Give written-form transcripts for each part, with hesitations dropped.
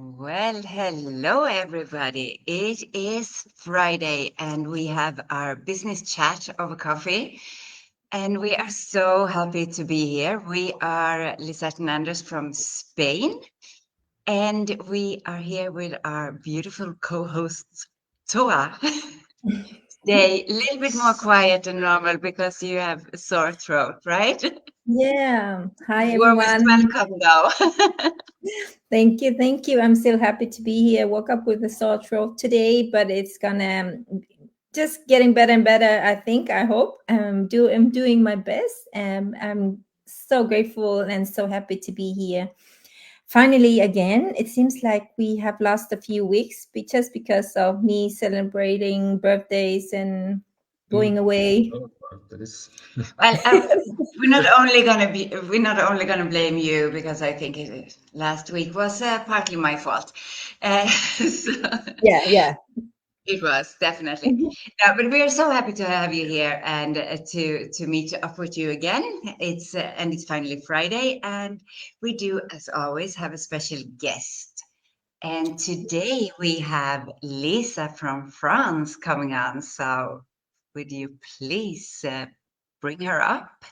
Well, hello everybody. It is Friday and we have our business chat over coffee. And we are so happy to be here. We are Lizette and Anders from Spain. And we are here with our beautiful co-hosts, Thoa. Today, a little bit more quiet than normal because you have a sore throat, right? Yeah. Hi, Warmest everyone. welcome though. Thank you. Thank you. I'm still happy to be here. Woke up with a sore throat today, but it's gonna just getting better and better. I think. I hope. I'm doing my best. I'm so grateful and so happy to be here. Finally, again, it seems like we have lost a few weeks just because of me celebrating birthdays and going away. Well, we're not only gonna blame you because I think last week was partly my fault. So Yeah. it was definitely. But we are so happy to have you here and to meet up with you again. It's finally Friday, and we do, as always, have a special guest. And today we have Lisa from France coming on. So would you please bring her up?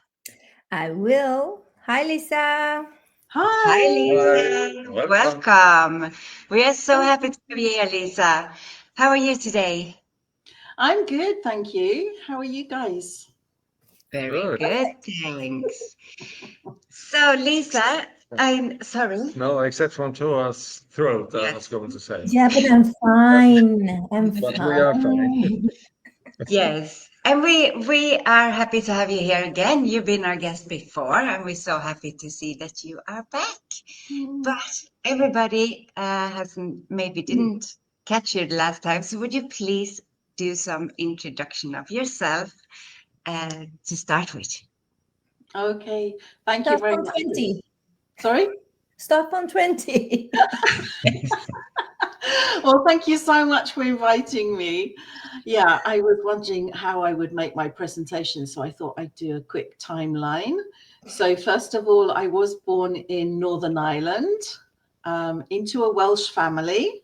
I will. Hi, Lisa. Hi, Hi. Lisa. Welcome. We are so happy to be here, Lisa. How are you today? I'm good, thank you. How are you guys? Very good, thanks. So, Lisa, I'm sorry. No, except from Thoa's throat, I Yes. was going to say. Yeah, but I'm fine. I'm But we are fine. fine. Yes. And we are happy to have you here again. You've been our guest before, and we're so happy to see that you are back. But everybody maybe didn't catch you the last time. So would you please do some introduction of yourself to start with? Okay, thank you Start very from much. 20. Sorry? Start from 20. Well, thank you so much for inviting me. Yeah, I was wondering how I would make my presentation, so I thought I'd do a quick timeline. So first of all, I was born in Northern Ireland into a Welsh family,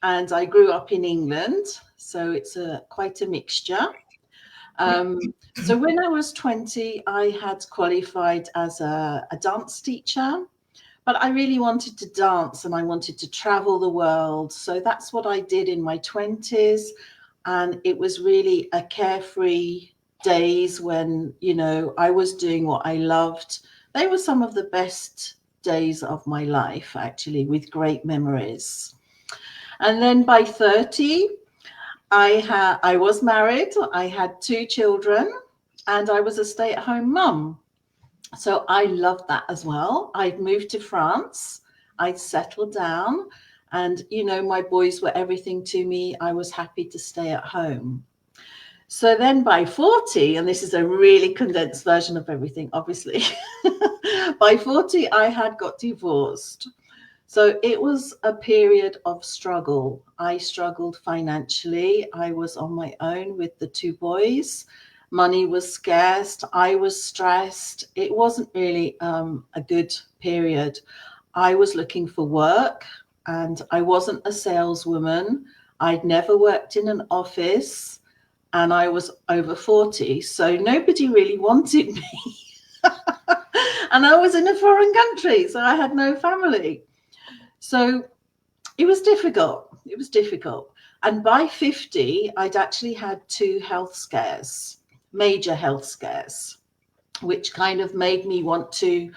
and I grew up in England, so it's quite a mixture. So when I was 20, I had qualified as a dance teacher, but I really wanted to dance and I wanted to travel the world. So that's what I did in my 20s. And it was really a carefree days when, I was doing what I loved. They were some of the best days of my life, actually, with great memories. And then by 30, I was married, I had 2 children, and I was a stay-at-home mum. So I loved that as well. I'd moved to France, I'd settled down, and my boys were everything to me. I was happy to stay at home. So then by 40, and this is a really condensed version of everything, obviously, by 40, I had got divorced. So it was a period of struggle. I struggled financially. I was on my own with the 2 boys. Money was scarce. I was stressed. It wasn't really a good period. I was looking for work and I wasn't a saleswoman. I'd never worked in an office and I was over 40. So nobody really wanted me. And I was in a foreign country, so I had no family. So it was difficult. It was difficult. And by 50, I'd actually had 2 health scares, major health scares, which kind of made me want to,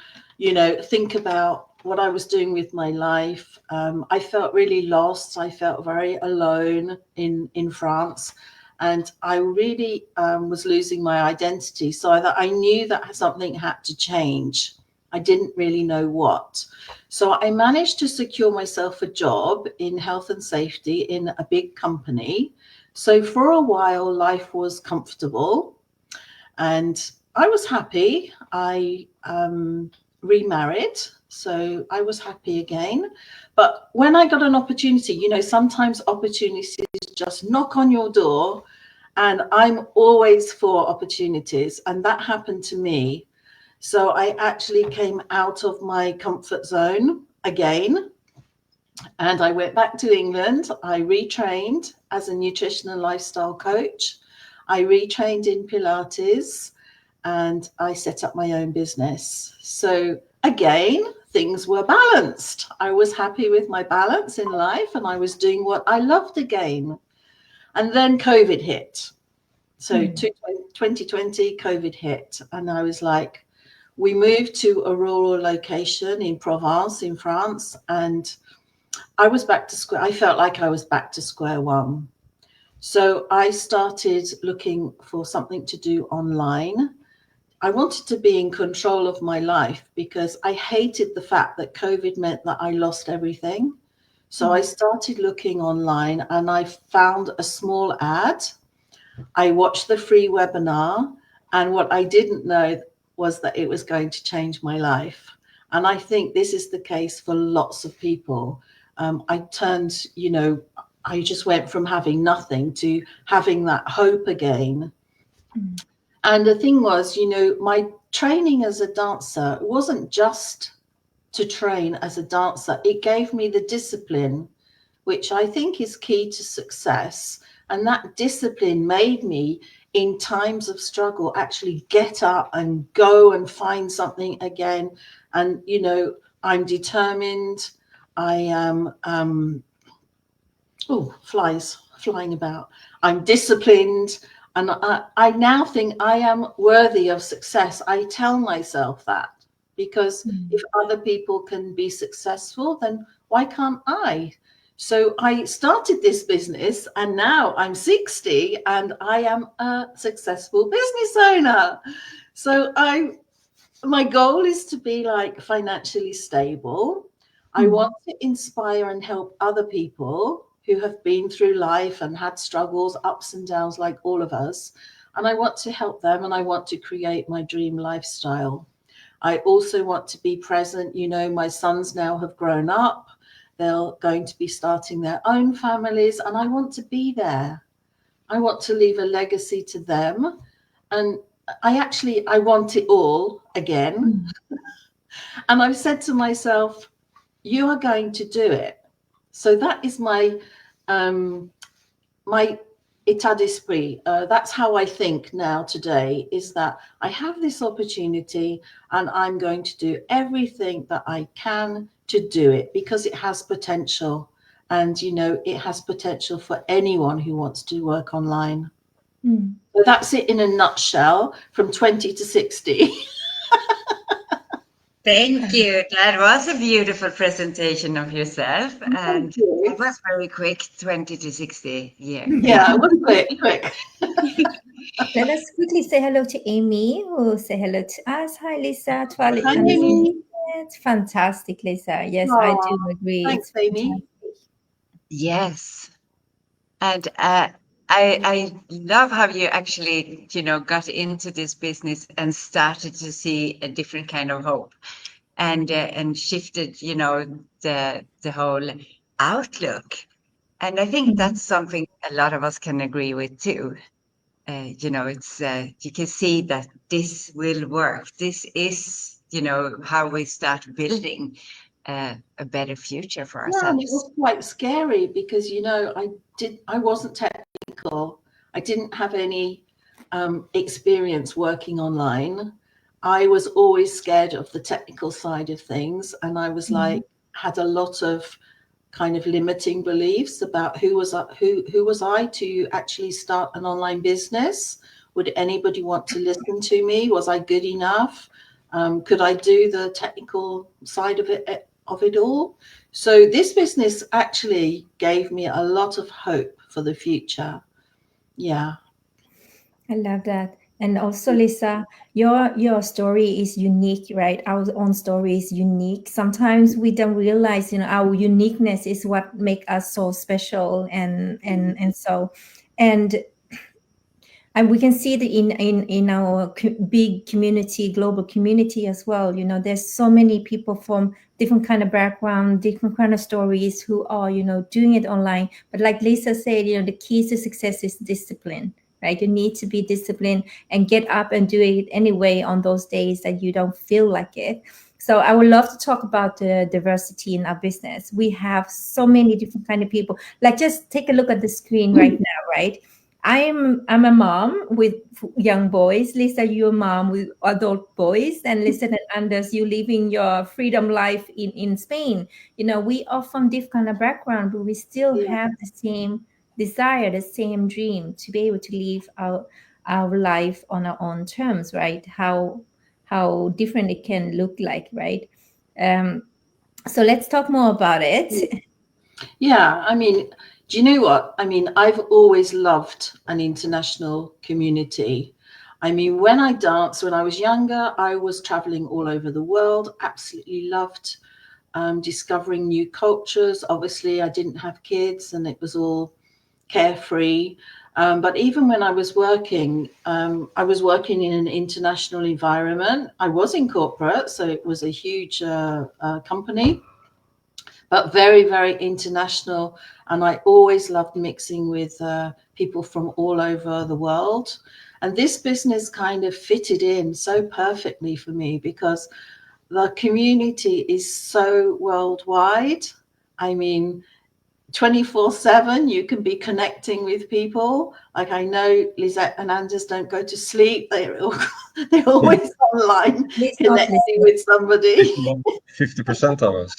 think about what I was doing with my life. I felt really lost. I felt very alone in France. And I really was losing my identity. So I knew that something had to change. I didn't really know what. So I managed to secure myself a job in health and safety in a big company. So for a while, life was comfortable and I was happy. I remarried, so I was happy again. But when I got an opportunity, sometimes opportunities just knock on your door, and I'm always for opportunities. And that happened to me. So I actually came out of my comfort zone again. And I went back to England. I retrained as a nutrition and lifestyle coach. I retrained in Pilates, and I set up my own business. So again, things were balanced. I was happy with my balance in life, and I was doing what I loved again. And then COVID hit. So 2020, COVID hit. And I was like, we moved to a rural location in Provence, in France. And I was back to square. I felt like I was back to square one. So I started looking for something to do online. I wanted to be in control of my life because I hated the fact that COVID meant that I lost everything. So I started looking online, and I found a small ad. I watched the free webinar, and what I didn't know was that it was going to change my life. And I think this is the case for lots of people. I turned, I just went from having nothing to having that hope again. And the thing was, my training as a dancer wasn't just to train as a dancer. It gave me the discipline, which I think is key to success. And that discipline made me, in times of struggle, actually get up and go and find something again. And, I'm determined. I am, flies flying about. I'm disciplined. And I now think I am worthy of success. I tell myself that, because if other people can be successful, then why can't I? So I started this business, and now I'm 60 and I am a successful business owner. So my goal is to be financially stable. I want to inspire and help other people who have been through life and had struggles, ups and downs, like all of us. And I want to help them, and I want to create my dream lifestyle. I also want to be present. My sons now have grown up. They're going to be starting their own families, and I want to be there. I want to leave a legacy to them. And I want it all again. And I've said to myself, you are going to do it. So that is my état d'esprit. That's how I think now today, is that I have this opportunity, and I'm going to do everything that I can to do it, because it has potential. And, it has potential for anyone who wants to work online. So that's it in a nutshell, from 20 to 60. Thank you. That was a beautiful presentation of yourself. And it was very quick, 20 to 60 years. Yeah, it was quick. Let us quickly say hello to Amy, who say hello to us. Hi, Lisa. Hi, Amy. It's fantastic, Lisa. Yes, I do agree. Thanks, Amy. Yes. And I love how you actually, got into this business and started to see a different kind of hope, and shifted, the whole outlook. And I think that's something a lot of us can agree with too. It's you can see that this will work. This is, how we start building a better future for ourselves. Yeah, and it was quite scary because, I wasn't technical. I didn't have any experience working online. I was always scared of the technical side of things. And I was had a lot of kind of limiting beliefs about who was I to actually start an online business. Would anybody want to listen to me? Was I good enough? Could I do the technical side of it all? So this business actually gave me a lot of hope for the future. Yeah. I love that. And also, Lisa, your story is unique, right? Our own story is unique. Sometimes we don't realize, our uniqueness is what makes us so special, and we can see that in our big community, global community as well. There's so many people from different kind of background, different kind of stories who are, doing it online. But like Lisa said, the key to success is discipline. Right? You need to be disciplined and get up and do it anyway on those days that you don't feel like it. So I would love to talk about the diversity in our business. We have so many different kind of people. Like, just take a look at the screen right now, right? I'm a mom with young boys. Lisa, you're a mom with adult boys, and Lizette and Anders, you living your freedom life in Spain. You know, we are from different kind of background, but we still have the same desire, the same dream to be able to live our life on our own terms, right? How different it can look like, right? So let's talk more about it. Yeah, I mean, do you know what? I mean, I've always loved an international community. I mean, when I danced, when I was younger, I was traveling all over the world, absolutely loved discovering new cultures. Obviously, I didn't have kids and it was all carefree. But even when I was working in an international environment. I was in corporate, so it was a huge company, but very, very international. And I always loved mixing with people from all over the world. And this business kind of fitted in so perfectly for me because the community is so worldwide. I mean, 24/7, you can be connecting with people. Like, I know Lizette and Anders don't go to sleep. They're always online connecting with somebody. 50% of us.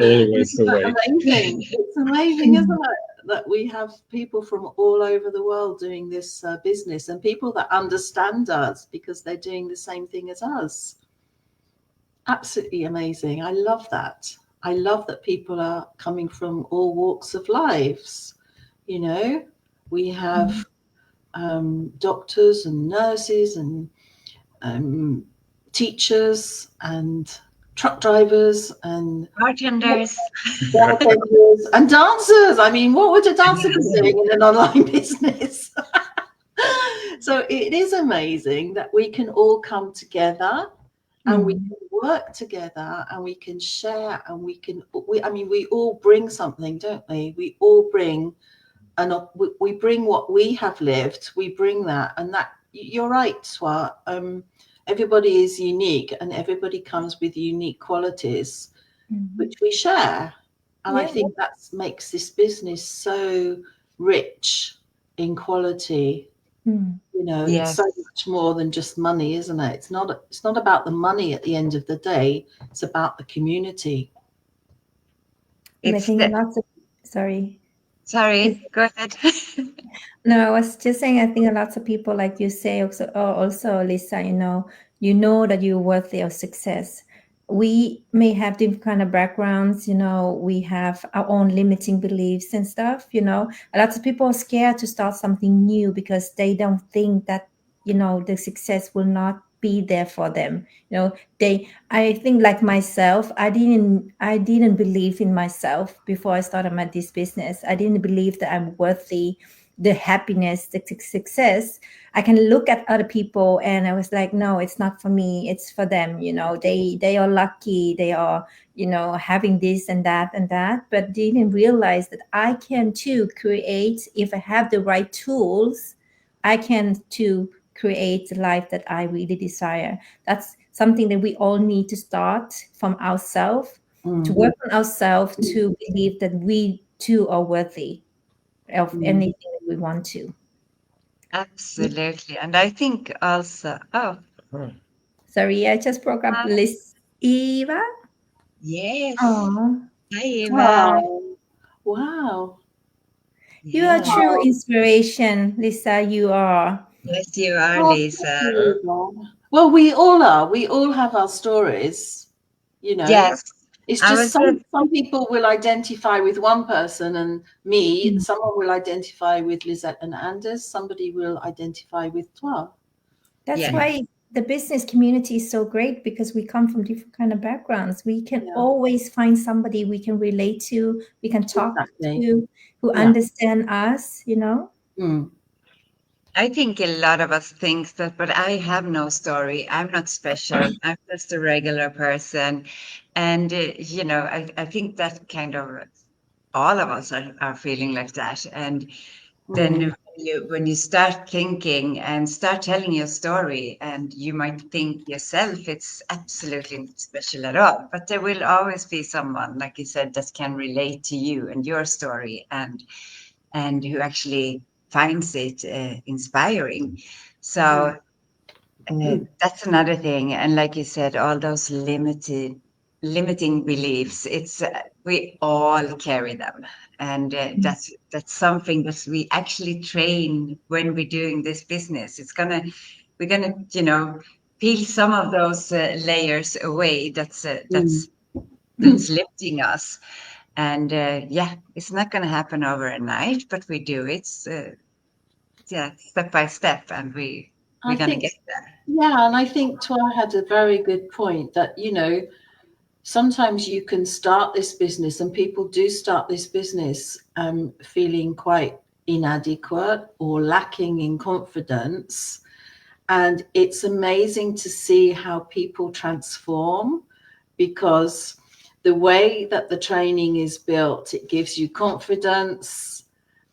Always awake. Amazing. It's amazing, isn't it? That we have people from all over the world doing this business, and people that understand us because they're doing the same thing as us. Absolutely amazing. I love that. I love that people are coming from all walks of lives. You know, we have doctors and nurses and teachers and truck drivers and Bartenders. and dancers. I mean, what would a dancer be doing in an online business? So it is amazing that we can all come together and we can work together and we can share and we all bring something, don't we? We all bring, and we bring what we have lived. We bring that, and that, you're right, Thoa. Everybody is unique and everybody comes with unique qualities, which we share. And I think that makes this business so rich in quality. You know, it's so much more than just money, isn't it? It's not about the money at the end of the day. It's about the community. Sorry, go ahead. No, I was just saying, I think lots of people, like you say, also Lisa, you know that you're worthy of success. We may have different kind of backgrounds, you know, we have our own limiting beliefs and stuff, you know. Lots of people are scared to start something new because they don't think that, you know, the success will not be there for them. You know, I think, like myself, I didn't believe in myself before I started this business. I didn't believe that I'm worthy the happiness, the success. I can look at other people and I was like, no, it's not for me, it's for them. You know, they are lucky, they are, you know, having this and that, but didn't realize that I can too create, if I have the right tools, I can too create the life that I really desire. That's something that we all need to start from ourselves, to work on ourselves, to believe that we too are worthy of anything that we want to. Absolutely. And I think also, sorry, I just broke up. Liz Eva. Yes. Oh, Hi, Eva. Wow. You are true inspiration, Lisa. You are. Yes, you are, Lisa. Well, we all are. We all have our stories, you know. Yes. It's just some people will identify with one person, and me, someone will identify with Lizette and Anders, somebody will identify with Thoa. That's why the business community is so great, because we come from different kind of backgrounds. We can always find somebody we can relate to, we can talk to, who understand us, you know. I think a lot of us think that, but I have no story. I'm not special. I'm just a regular person. And, you know, I think that kind of all of us are feeling like that. And then when you start thinking and start telling your story, and you might think yourself it's absolutely not special at all, but there will always be someone, like you said, that can relate to you and your story, and who actually finds it inspiring. So that's another thing. And like you said, all those limiting beliefs, it's we all carry them, and that's something that we actually train when we're doing this business. We're gonna peel some of those layers away. That's lifting us. And yeah, it's not gonna happen overnight, but we do it step by step, and we're gonna get there. Yeah, and I think Thoa had a very good point that, sometimes you can start this business, and people do start this business feeling quite inadequate or lacking in confidence. And it's amazing to see how people transform, because the way that the training is built, it gives you confidence,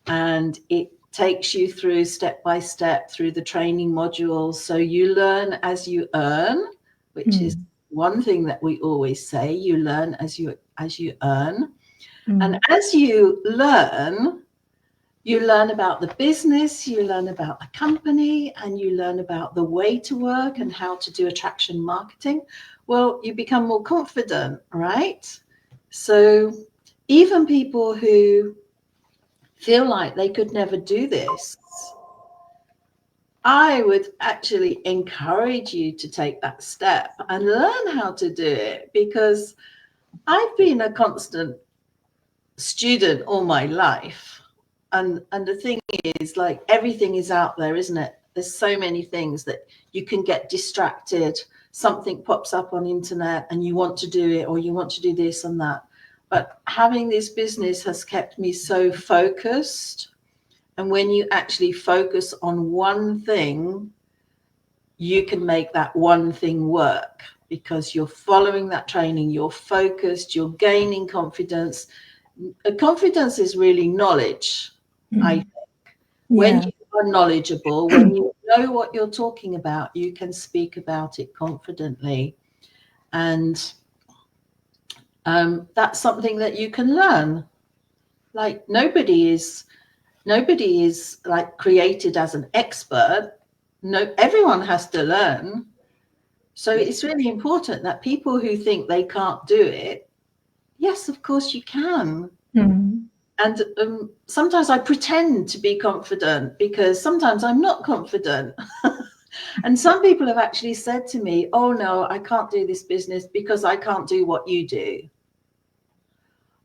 and it takes you through step by step through the training modules. So you learn as you earn, which is one thing that we always say: you learn as you earn. And as you learn about the business, you learn about the company, and you learn about the way to work and how to do attraction marketing. Well, you become more confident, right? So even people who feel like they could never do this, I would actually encourage you to take that step and learn how to do it, because I've been a constant student all my life. And the thing is, like, everything is out there, isn't it? There's so many things that you can get distracted. Something pops up on internet and you want to do it, or you want to do this and that. But having this business has kept me so focused. And when you actually focus on one thing, you can make that one thing work, because you're following that training, you're focused, you're gaining confidence. Confidence is really knowledge, I think. When you are knowledgeable, when you know what you're talking about, you can speak about it confidently. And that's something that you can learn. Like, nobody is like created as an expert. No, everyone has to learn. So it's really important that people who think they can't do it, yes, of course you can. And sometimes I pretend to be confident, because sometimes I'm not confident. And some people have actually said to me, oh no, I can't do this business because I can't do what you do.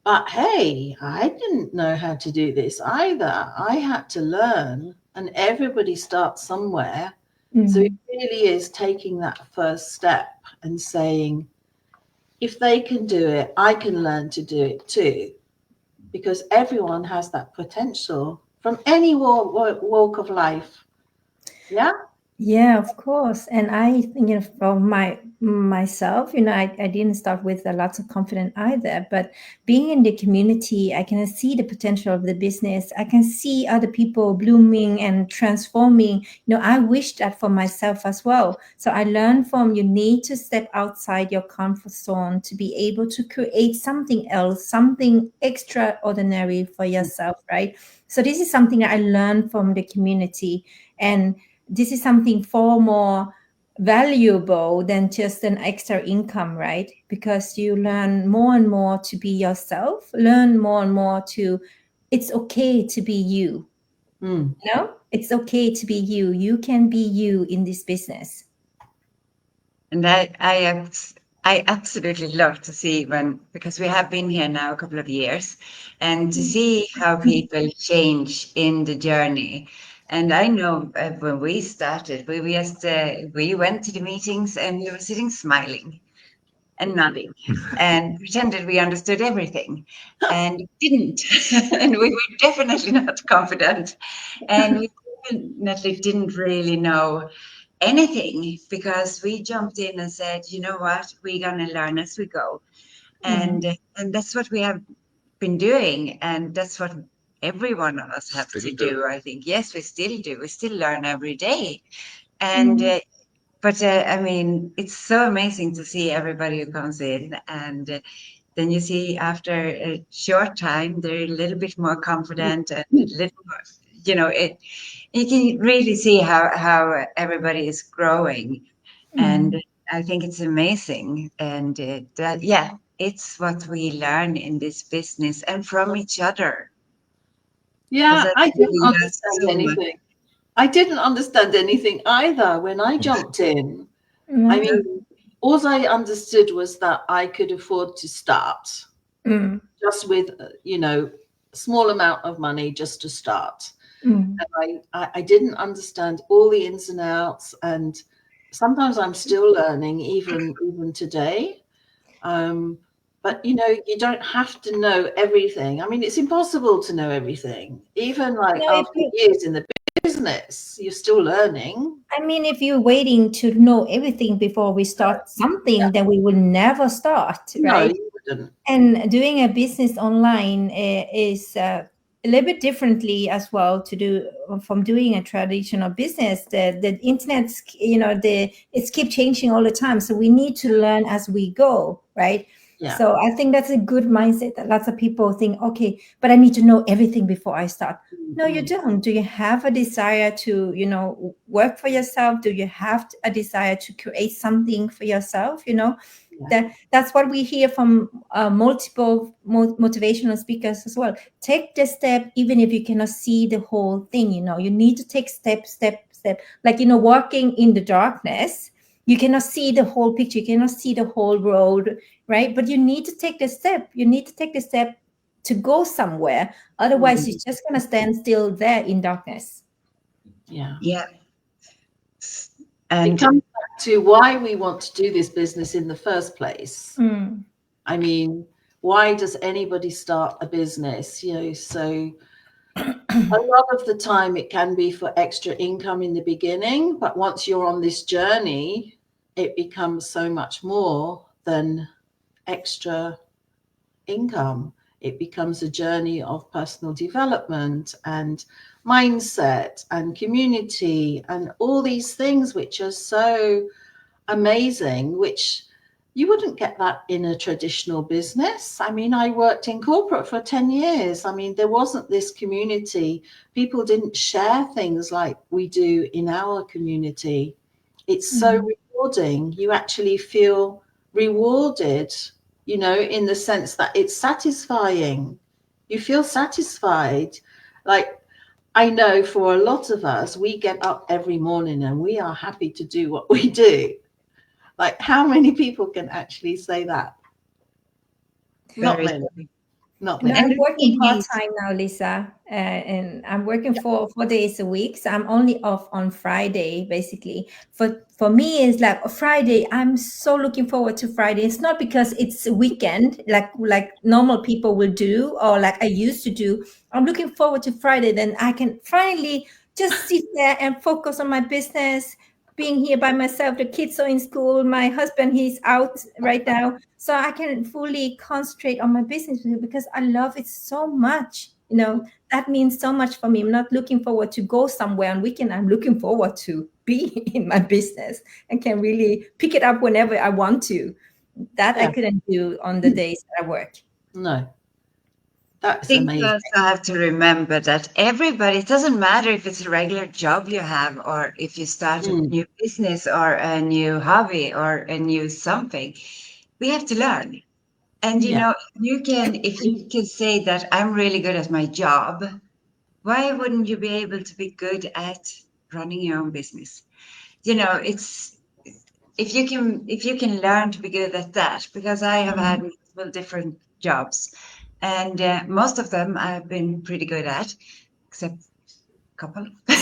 But hey, I didn't know how to do this either. I had to learn, and everybody starts somewhere. So it really is taking that first step and saying, if they can do it, I can learn to do it too. Because everyone has that potential from any walk of life. Yeah. Yeah, of course. And I think, for myself, I didn't start with lots of confidence either, but being in the community, I can see the potential of the business. I can see other people blooming and transforming. I wish that for myself as well. So I learned from, you need to step outside your comfort zone to be able to create something else, something extraordinary for yourself, right? So this is something that I learned from the community. And this is something far more valuable than just an extra income, right? Because you learn more and more to be yourself, learn more and more it's okay to be you. It's okay to be you. You can be you in this business. And I absolutely love to see because we have been here now a couple of years, and to see how people change in the journey. And I know when we started, we went to the meetings and we were sitting smiling and nodding and pretended we understood everything, and didn't. And we were definitely not confident, and we definitely didn't really know anything, because we jumped in and said, you know what, we're going to learn as we go. And that's what we have been doing, and that's what every one of us have to Still do, do. I think. Yes, we still do. We still learn every day. And but I mean, it's so amazing to see everybody who comes in, and then you see after a short time they're a little bit more confident and a little more, you know, you can really see how everybody is growing, and I think it's amazing. And that, yeah, it's what we learn in this business and from each other. Yeah, I didn't Really has understand so much. anything. I didn't understand anything either when I jumped in. I mean, all I understood was that I could afford to start just with, you know, a small amount of money just to start. And I didn't understand all the ins and outs, and sometimes I'm still learning even today. But you know, you don't have to know everything. I mean, it's impossible to know everything. Even like after years in the business, you're still learning. I mean, if you're waiting to know everything before we start something, then we will never start, right? No, you wouldn't. And doing a business online is a little bit differently as well to do from doing a traditional business. The internet, you know, it's keep changing all the time, so we need to learn as we go, right? Yeah. So I think that's a good mindset that lots of people think, okay, but I need to know everything before I start. No, you don't. Do you have a desire to, you know, work for yourself? Do you have a desire to create something for yourself? You know, that's what we hear from multiple motivational speakers as well. Take the step, even if you cannot see the whole thing. You know, you need to take step. Like, you know, walking in the darkness, you cannot see the whole picture. You cannot see the whole road, right? But you need to take the step. You need to take the step to go somewhere. Otherwise, you're just going to stand still there in darkness. Yeah. And it comes back to why we want to do this business in the first place. I mean, why does anybody start a business? You know, so a lot of the time it can be for extra income in the beginning, but once you're on this journey, it becomes so much more than extra income. It becomes a journey of personal development and mindset and community and all these things which are so amazing, which you wouldn't get that in a traditional business. I mean, I worked in corporate for 10 years. I mean, there wasn't this community. People didn't share things like we do in our community. It's so rewarding. You actually feel rewarded, you know, in the sense that it's satisfying. You feel satisfied. Like, I know for a lot of us, we get up every morning and we are happy to do what we do. Like, how many people can actually say that? Not many. Not many. I'm working part-time now, Lisa, and I'm working 4 days a week. So I'm only off on Friday, basically. For me, it's like a Friday. I'm so looking forward to Friday. It's not because it's a weekend, like normal people will do, or like I used to do. I'm looking forward to Friday. Then I can finally just sit there and focus on my business, being here by myself. The kids are in school. My husband, he's out right now. So I can fully concentrate on my business because I love it so much. You know, that means so much for me. I'm not looking forward to go somewhere on weekend. I'm looking forward to be in my business and can really pick it up whenever I want to. That I couldn't do on the days that I work. No. That's I think amazing. you also have to remember that everybody, it doesn't matter if it's a regular job you have or if you start a new business or a new hobby or a new something, we have to learn. And, you know, if you can say that I'm really good at my job, why wouldn't you be able to be good at running your own business? You know, it's, if you can learn to be good at that, because I have had multiple different jobs. And most of them I've been pretty good at, except a couple. But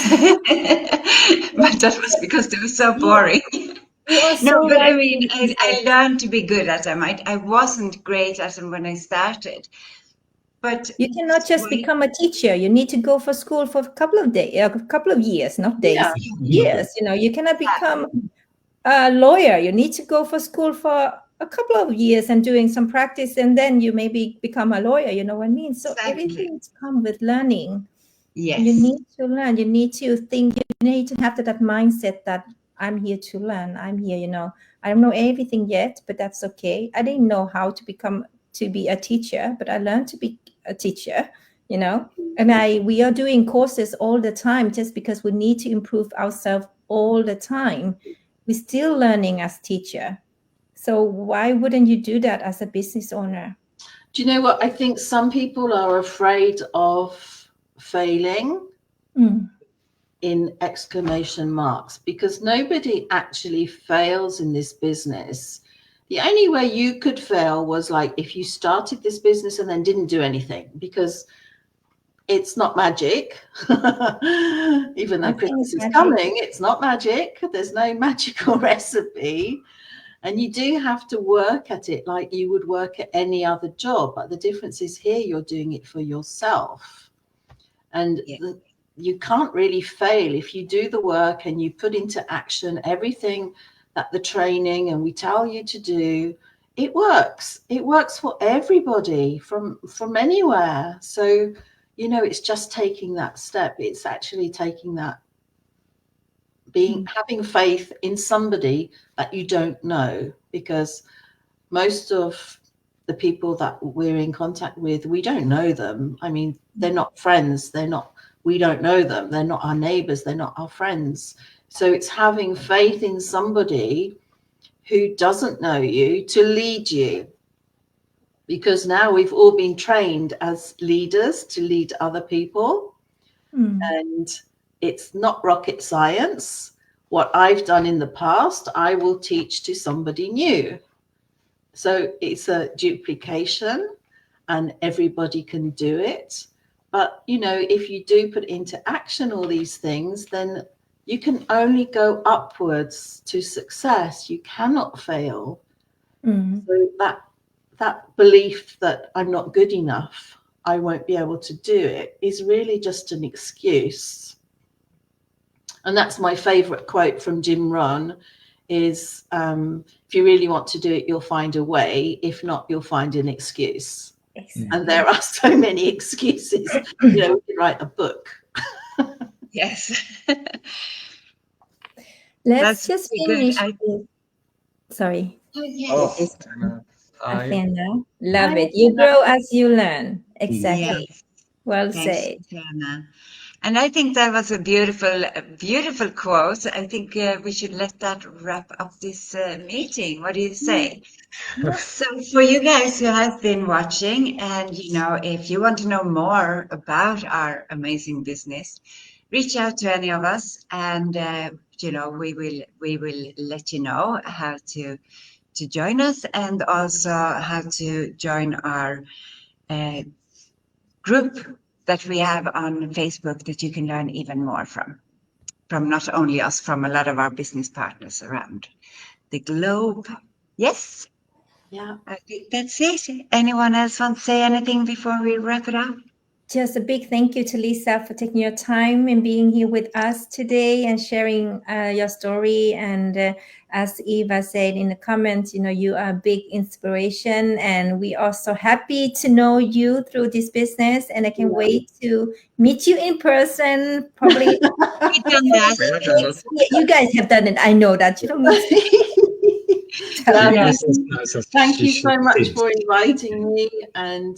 that was because they were so boring. No, but I mean, I learned to be good at them. I wasn't great at them when I started. But you cannot just become a teacher. You need to go for school for a couple of days, a couple of years, not days, years. You know, you cannot become a lawyer. You need to go for school for a couple of years and doing some practice, and then you maybe become a lawyer, you know what I mean? So Exactly. everything comes with learning. Yes. You need to learn. You need to think. You need to have that mindset that I'm here to learn. I'm here, you know. I don't know everything yet, but that's okay. I didn't know how to be a teacher, but I learned to be a teacher, you know. And we are doing courses all the time just because we need to improve ourselves all the time. We're still learning as teacher. So why wouldn't you do that as a business owner? Do you know what? I think some people are afraid of failing in exclamation marks, because nobody actually fails in this business. The only way you could fail was like if you started this business and then didn't do anything, because it's not magic. Even though Christmas is coming, it's not magic. There's no magical recipe. And you do have to work at it like you would work at any other job. But the difference is here, you're doing it for yourself. And you can't really fail if you do the work and you put into action everything that the training and we tell you to do. It works. It works for everybody from anywhere. So, you know, it's just taking that step. It's actually taking that, having faith in somebody that you don't know, because most of the people that we're in contact with, we don't know them. I mean, they're not friends. We don't know them. They're not our neighbors. They're not our friends. So it's having faith in somebody who doesn't know you to lead you, because now we've all been trained as leaders to lead other people. And it's not rocket science. What I've done in the past, I will teach to somebody new. So it's a duplication and everybody can do it. But, you know, if you do put into action all these things, then you can only go upwards to success. You cannot fail. So that belief that I'm not good enough, I won't be able to do it, is really just an excuse. And that's my favorite quote from Jim Rohn is, if you really want to do it, you'll find a way. If not, you'll find an excuse. And there are so many excuses. You know, we could write a book. Yes. Let's just finish. Sorry. Athena, love it. You grow as you learn. Exactly. Yes. Well Thanks, said. Athena. And I think that was a beautiful quote. I think we should let that wrap up this meeting. What do you say? So for you guys who have been watching, and you know, if you want to know more about our amazing business, reach out to any of us, and you know, we will let you know how to join us, and also how to join our group that we have on Facebook that you can learn even more from not only us, from a lot of our business partners around the globe. Yes. Yeah. I think that's it. Anyone else want to say anything before we wrap it up? Just a big thank you to Lisa for taking your time and being here with us today and sharing your story. And as Eva said in the comments, you know, you are a big inspiration, and we are so happy to know you through this business. And I can wait to meet you in person. Probably you guys have done it. I know that you don't need to. Thank you so much for inviting me, and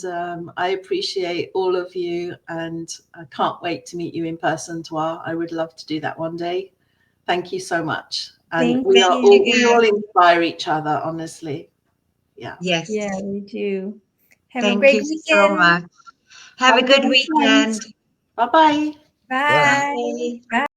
I appreciate all of you, and I can't wait to meet you in person, Thoa. I would love to do that one day. Thank you so much. And we all inspire each other, honestly. Yeah. Yes. Yeah, we do. Have Thank a great you weekend. so much. Have a good weekend. Bye-bye. Bye. Bye.